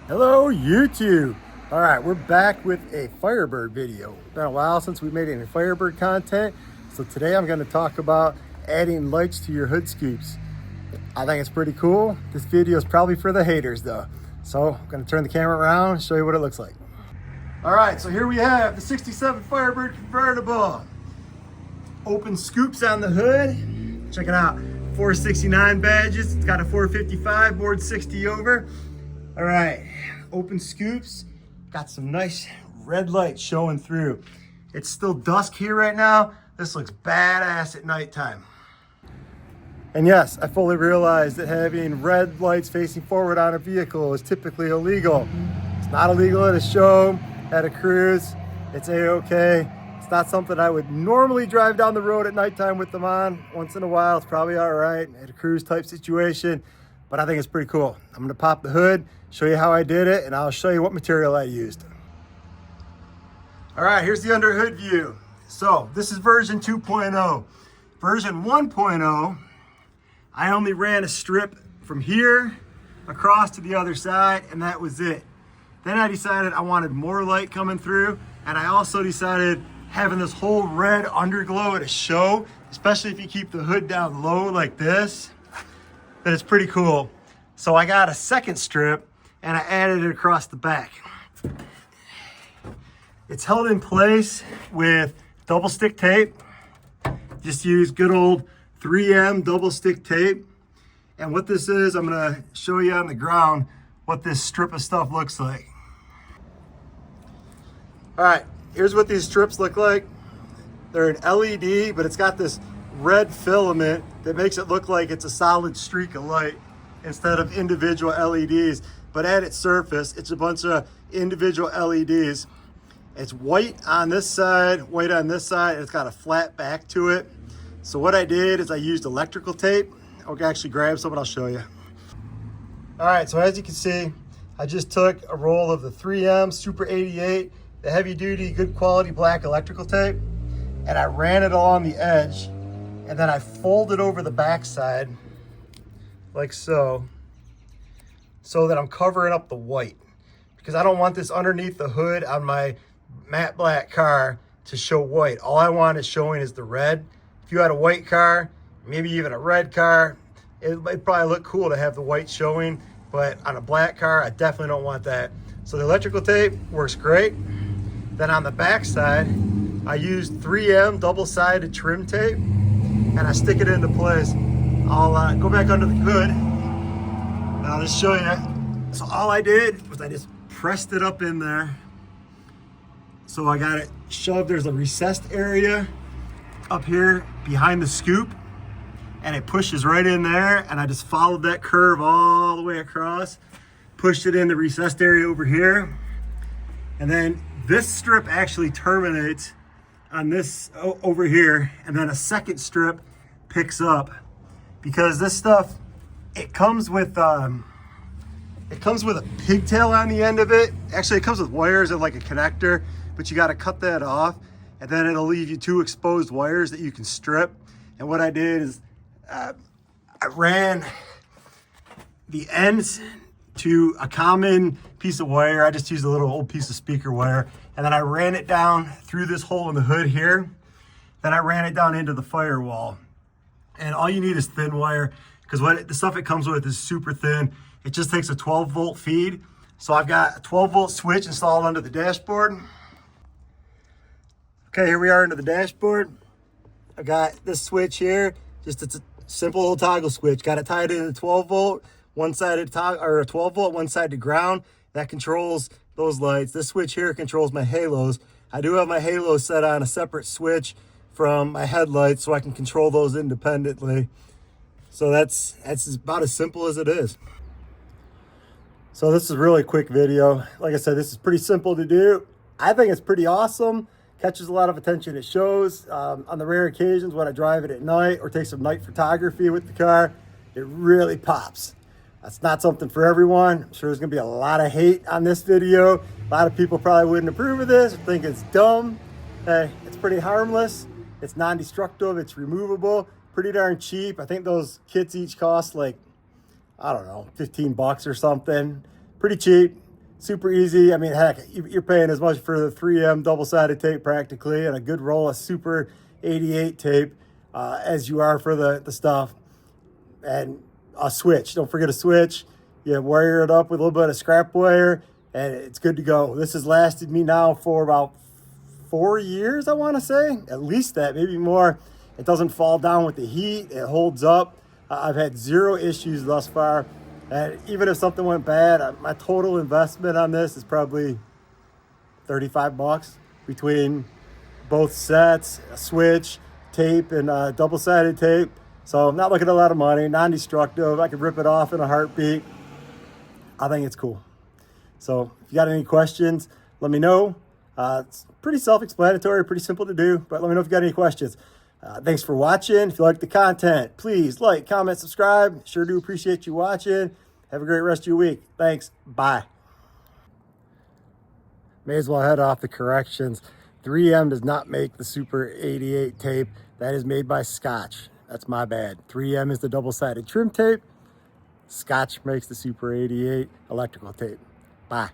Hello YouTube. All right, we're back with a Firebird video. It's been a while since we made any Firebird content, so today I'm going to talk about adding lights to your hood scoops. I think it's pretty cool. This video is probably for the haters though, so I'm going to turn the camera around and show you what it looks like. All right, so here we have the 67 Firebird Convertible. Open scoops on the hood. Check it out, 469 badges. It's got a 455 board 60 over. All right, open scoops, got some nice red light showing through. It's still dusk here right now. This looks badass at nighttime. And yes, I fully realize that having red lights facing forward on a vehicle is typically illegal. It's not illegal at a show, at a cruise. It's a-okay. It's not something I would normally drive down the road at nighttime with them on. Once in a while, it's probably all right at a cruise type situation. But I think it's pretty cool. I'm gonna pop the hood, show you how I did it, and I'll show you what material I used. All right, here's the under hood view. So this is version 2.0. Version 1.0, I only ran a strip from here across to the other side, and that was it. Then I decided I wanted more light coming through, and I also decided having this whole red underglow at a show, especially if you keep the hood down low like this, that it's pretty cool. So I got a second strip and I added it across the back. It's held in place with double stick tape. Just use good old 3M double stick tape. And what this is, I'm gonna show you on the ground what this strip of stuff looks like. All right, here's what these strips look like. They're an LED, but it's got this red filament that makes it look like it's a solid streak of light instead of individual LEDs. But at its surface, it's a bunch of individual LEDs. It's white on this side, white on this side, and it's got a flat back to it. So what I did is I used electrical tape. I'll actually grab some and I'll show you. All right, so as you can see, I just took a roll of the 3M Super 88, the heavy duty, good quality black electrical tape, and I ran it along the edge. And then I fold it over the backside like so that I'm covering up the white, because I don't want this underneath the hood on my matte black car to show white. All I want is showing is the red. If you had a white car, maybe even a red car, it'd probably look cool to have the white showing, but on a black car, I definitely don't want that. So the electrical tape works great. Then on the backside, I used 3M double-sided trim tape, and I stick it into place. I'll go back under the hood, and I'll just show you. So all I did was I just pressed it up in there. So I got it shoved. There's a recessed area up here behind the scoop, and it pushes right in there, and I just followed that curve all the way across, pushed it in the recessed area over here, and then this strip actually terminates on this over here, and then a second strip picks up, because this stuff, it comes with a pigtail on the end of it. Actually, it comes with wires and like a connector, but you got to cut that off, and then it'll leave you two exposed wires that you can strip. And what I did is I ran the ends to a common piece of wire. I just used a little old piece of speaker wire, and then I ran it down through this hole in the hood here. Then I ran it down into the firewall. And all you need is thin wire, because the stuff it comes with is super thin. It just takes a 12-volt feed. So I've got a 12-volt switch installed under the dashboard. Okay, here we are under the dashboard. I got this switch here. It's a simple little toggle switch. Got it tied into 12-volt. One side of or a 12-volt, one side to ground. That controls those lights. This switch here controls my halos. I do have my halos set on a separate switch from my headlights, so I can control those independently. So that's about as simple as it is. So this is a really quick video. Like I said, this is pretty simple to do. I think it's pretty awesome. Catches a lot of attention at shows. On the rare occasions when I drive it at night or take some night photography with the car, it really pops. That's not something for everyone. I'm sure there's gonna be a lot of hate on this video. A lot of people probably wouldn't approve of this or think it's dumb. Hey, it's pretty harmless. It's non-destructive, it's removable, pretty darn cheap. I think those kits each cost like, I don't know, 15 bucks or something. Pretty cheap. super easy. I mean, heck, you're paying as much for the 3M double-sided tape practically and a good roll of Super 88 tape as you are for the stuff. And a switch. Don't forget a switch. You wire it up with a little bit of scrap wire, and it's good to go. This has lasted me now for about 4 years, I want to say. At least that, maybe more. It doesn't fall down with the heat. It holds up. I've had zero issues thus far. And even if something went bad, my total investment on this is probably 35 bucks between both sets, a switch, tape, and double-sided tape. So I'm not looking at a lot of money, non-destructive. I could rip it off in a heartbeat. I think it's cool. So if you got any questions, let me know. It's pretty self-explanatory, pretty simple to do, but let me know if you got any questions. Thanks for watching. If you like the content, please like, comment, subscribe. Sure do appreciate you watching. Have a great rest of your week. Thanks. Bye. May as well head off the corrections. 3M does not make the Super 88 tape. That is made by Scotch. That's my bad. 3M is the double-sided trim tape. Scotch makes the Super 88 electrical tape. Bye.